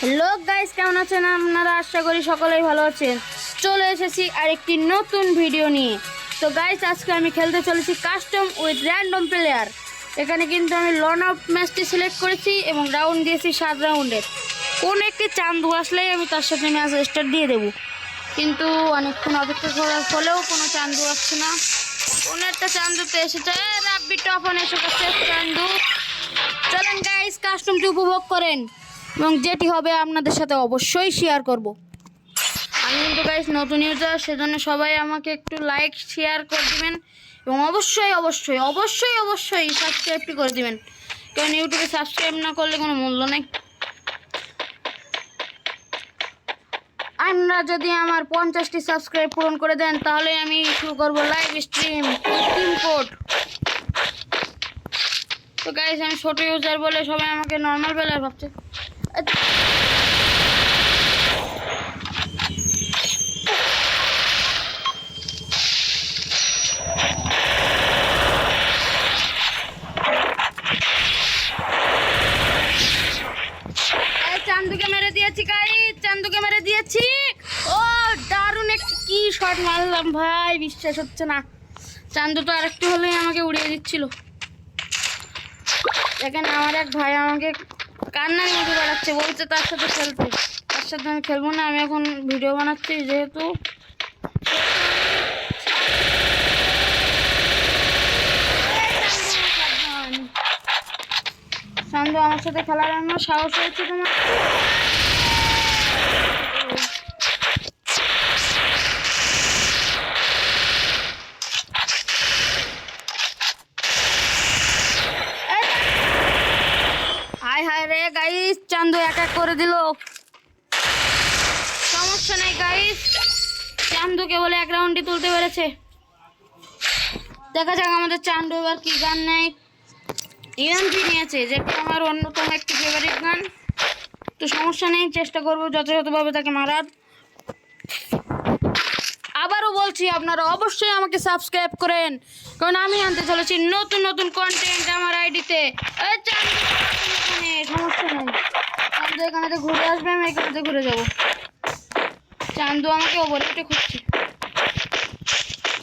Hello guys, কেমন আছেন আপনারা? আশা করি সকলেই ভালো আছেন। চলে এসেছি আরেকটি নতুন ভিডিও নিয়ে। তো গাইস, আজকে আমি খেলতে চলেছি কাস্টম উইথ র্যান্ডম প্লেয়ার। এখানে কিন্তু আমি লন অফ ম্যাচটি সিলেক্ট করেছি এবং রাউন্ড দিয়েছি 7 রাউন্ডের। কোন একটি চান্দু আসলেই আমি তার সাথে ম্যাচ স্টার্ট দিয়ে দেবো, কিন্তু অনেকক্ষণ অপেক্ষা করার ফলেও কোনো চান্দু আসছে না। কোনো একটা চান্দুতে এসেছে, রাব্বি টফন এসে গেছে চান্দু। চলেন গাইস, কাস্টমটি উপভোগ করেন এবং যেটি হবে আপনাদের সাথে অবশ্যই শেয়ার করব। আমি কিন্তু গাইস নতুন ইউজার, সেজন্য সবাই আমাকে একটু লাইক শেয়ার করে দিবেন এবং অবশ্যই অবশ্যই অবশ্যই অবশ্যই সাবস্ক্রাইবটি করে দিবেন, কারণ ইউটিউবে সাবস্ক্রাইব না করলে কোনো মূল্য নেই। আপনারা যদি আমার 50টি সাবস্ক্রাইব পূরণ করে দেন তাহলে আমি শুরু করব লাইভ স্ট্রিম টিম কোড। তো গাইস, আমি ছোট ইউজার বলে সবাই আমাকে নর্মাল প্লেয়ার ভাবছে। চান্দুকে মেরে দিয়েছি গাইস, চান্দুকে মেরে দিয়েছি। ও দারুণ একটা কি শট মারলাম ভাই, বিশ্বাস হচ্ছে না। চান্দু তো আরেকটু হলেই আমাকে উড়িয়ে দিচ্ছিল। দেখেন, আমার এক ভাই আমাকে কান্নার মতো বাড়াচ্ছে, বলছে তার সাথে খেলতে। তার সাথে আমি খেলবো না, আমি এখন ভিডিও বানাচ্ছি যেহেতু। চান্দু, আমার সাথে খেলার জন্য সাহস হয়েছে তোমার? হায় হায় রে গাইস, চান্দু এক এক করে দিল। সমস্যা নেই গাইস, চান্দু কেবল এক রাউন্ডই তুলতে পেরেছে। দেখা যাক আমাদের চান্দু এবার কি গান নেয়। ইএমপি নিয়েছে, যেটা আমার অন্যতম একটি ফেভারিট গান। তো সমস্যা নেই, চেষ্টা করবো যথাযথভাবে তাকে মারার। আবারও বলছি, আপনারা অবশ্যই আমাকে সাবস্ক্রাইব করেন, কারণ আমি আনতে চলেছি নতুন নতুন কন্টেন্ট আমার আইডিতে। সমস্যা নেই, চান্দু এখানেতে ঘুরে আসবে, আমি এখানেতে ঘুরে যাব। চান্দু আমাকে ওভারহিটে খুঁজছে।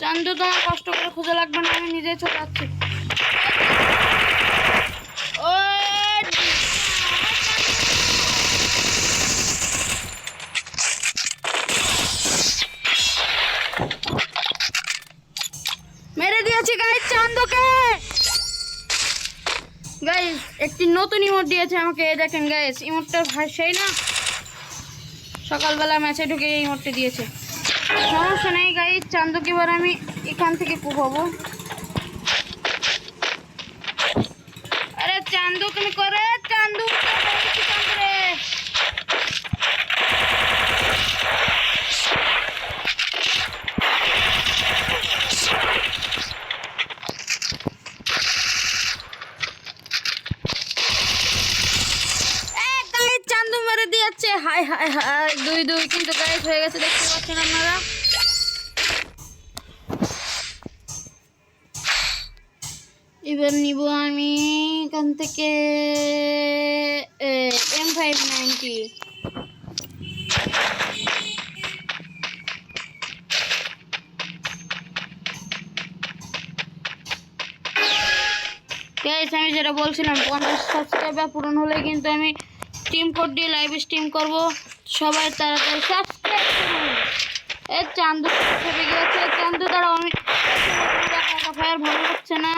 চান্দু, তোমার কষ্ট করে খুঁজে লাগবে না, আমি নিজে চলে যাচ্ছি। মেরে দিয়েছি গাইস চান্দুকে। গাইস, একটি নতুন ইমোট দিয়েছে আমাকে, দেখেন গাইস, ইমোটটার ভাই সেই না, সকালবেলা ম্যাচে ঢুকে এই ইমোটটা দিয়েছে। সমস্যা নেই গাইস, চান্দুকে এবার আমি এখান থেকে কুপাবো। আরে চান্দু, তুমি করে চান্দু রে। চান্দু মেরে দিয়েছে, হাই হাই হাই, 2-2 কিন্তু গাইস হয়ে গেছে, দেখতে পাচ্ছেন আপনারা। এবার নিব আমি এখান থেকে M590। গাইস, আমি যেটা বলছিলাম, 50 সাবস্ক্রাইবার পূরণ হলে কিন্তু আমি টিম কোড দিয়ে লাইভ স্ট্রিম করব। সবাই তাড়াতাড়ি সাবস্ক্রাইব করুন। এই চান্দু খেপে গিয়েছে, চান্দু দাঁড়াও, আমি ফায়ার ভালো হচ্ছে না।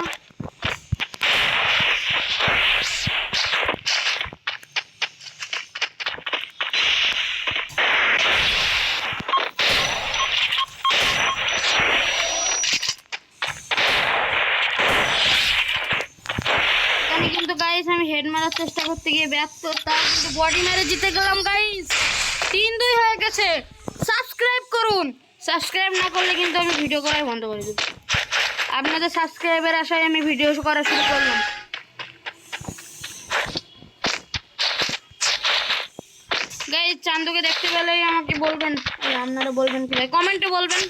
কিন্তু গাইস, আমি হেড মারার চেষ্টা করতে গিয়ে ব্যর্থ, তার কিন্তু বডি মেরে জিতে গেলাম গাইস। 3-2 হয়ে গেছে। সাবস্ক্রাইব করুন, সাবস্ক্রাইব না করলে কিন্তু আমি ভিডিও করাই বন্ধ করে দেব। আপনাদের সাবস্ক্রাইবের আশায় আমি ভিডিও করা শুরু করলাম। গাইস, চান্দুকে দেখতে পেলেই আমাকে বলবেন, আপনারা বলবেন কি ভাই, কমেন্টে বলবেন,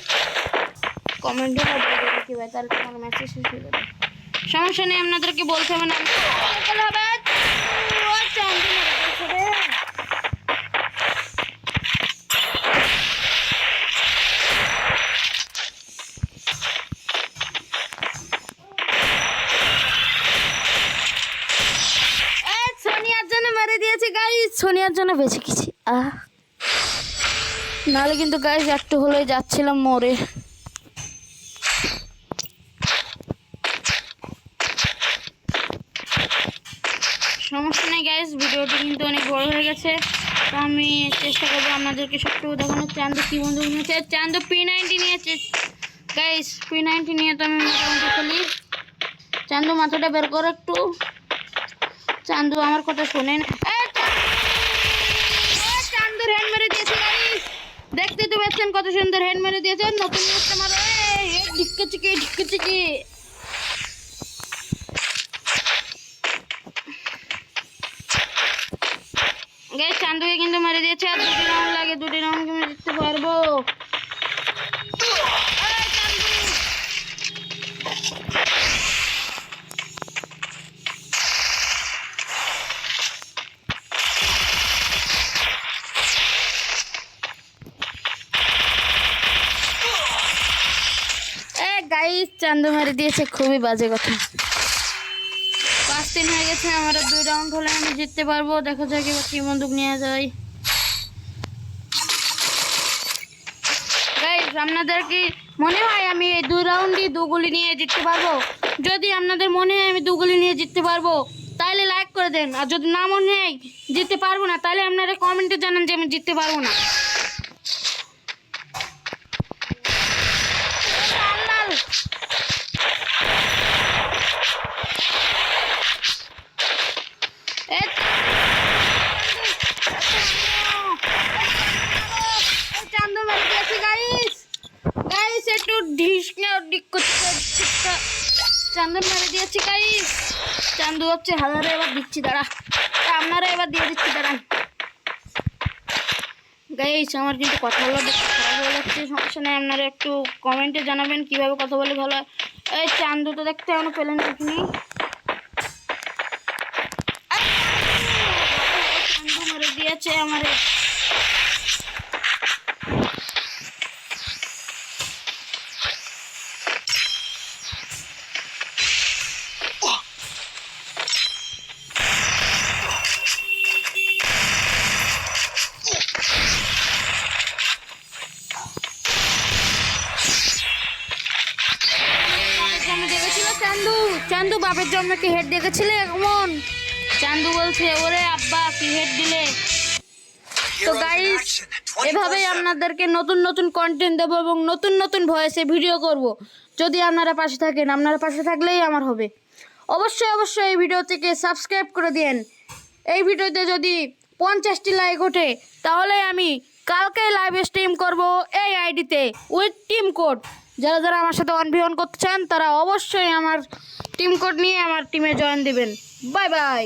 কমেন্টে বলবেন কি ভাই, তাহলে তোমার মেসেজ শেষ হয়ে যাবে। সমস্যা নেই, আপনাদেরকে বলতে হবে না। মেরে দিয়েছি গাইস, সোনিয়ার জন্য বেঁচে গেছি। নাহলে কিন্তু গাইস একটু হলেই যাচ্ছিলাম মরে। সমস্যা নেই গাইস, ভিডিওটি কিন্তু অনেক বড় হয়ে গেছে, তো আমি চেষ্টা করবো আপনাদেরকে সবটুকু দেখানোর। চান্দু কি বন্দুক নিয়েছে? চান্দু P90 নিয়েছে গাইস। P90 নিয়ে তো আমি মোটামুটি খেলি। চান্দু মাথাটা বের করো একটু। চান্দু আমার কথা শোনেন। চান্দুর হ্যান্ড মেরে দিয়েছে গাইস, দেখতে তো পাচ্ছেন কত সুন্দর হ্যান্ড মেরে দিয়েছে। নতুন একটা মারো, ঢিক্কে চিকি ঢিক্কে চিকি। গাইস চান্দুকে কিন্তু মেরে দিয়েছে, আর 2টি রাউন্ড লাগে, 2টি রাউন্ড আমি জিততে পারবো। গাইস চান্দু মেরে দিয়েছে, খুবই বাজে কথা। 5-3 হয়ে গেছে, আমার 2 রাউন্ড হলে আমি জিততে পারবো। দেখা যাক এবার কি বন্দুক নিয়ে যায়। গাইস আপনাদের কি মনে হয় আমি এই 2 রাউন্ডই 2 গুলি নিয়ে জিততে পারবো? যদি আপনাদের মনে হয় আমি 2 গুলি নিয়ে জিততে পারবো তাহলে লাইক করে দেন, আর যদি না মনে হয় জিততে পারবো না তাহলে আপনারা কমেন্টে জানান যে আমি জিততে পারবো না। চান্দু মেরে দিয়েছি গাইস, গাইস একটু চান্দু মেরে দিয়েছি গাইস। চান্দু হচ্ছে হাজারে, এবার দিচ্ছি দাঁড়া, আপনারা এবার দিয়ে দিচ্ছি দাঁড়ান। গাইস আমার কিন্তু কথা বলা দেখতে খারাপ হয়ে যাচ্ছে, সমস্যা নেই, আপনারা একটু কমেন্টে জানাবেন কিভাবে কথা বলে ভালো হয়। এই চান্দু তো দেখতে এখনো পেলেন আপনি। চান্দু মেরে দিয়েছে আমারে। চান্দু বাপের জন্য কি হেড দেখেছিলে? এমন চান্দু বলছে ওরে আব্বা কি হেড দিলে। তো গাইস এভাবেই আপনাদেরকে নতুন নতুন কন্টেন্ট দেবো এবং নতুন নতুন ভয়েসে ভিডিও করব। যদি আপনারা পাশে থাকেন, আপনারা পাশে থাকলেই আমার হবে। অবশ্যই অবশ্যই এই ভিডিওটিকে সাবস্ক্রাইব করে দিন। এই ভিডিওতে যদি 50টি লাইক ওঠে তাহলে আমি কালকে লাইভ স্ট্রিম করব এই আইডিতে উইথ টিম কোড। যারা যারা আমার সাথে 1v1 করতে চান তারা অবশ্যই আমার টিম কোড নিয়ে আমার টিমে জয়েন দিবেন। Bye bye.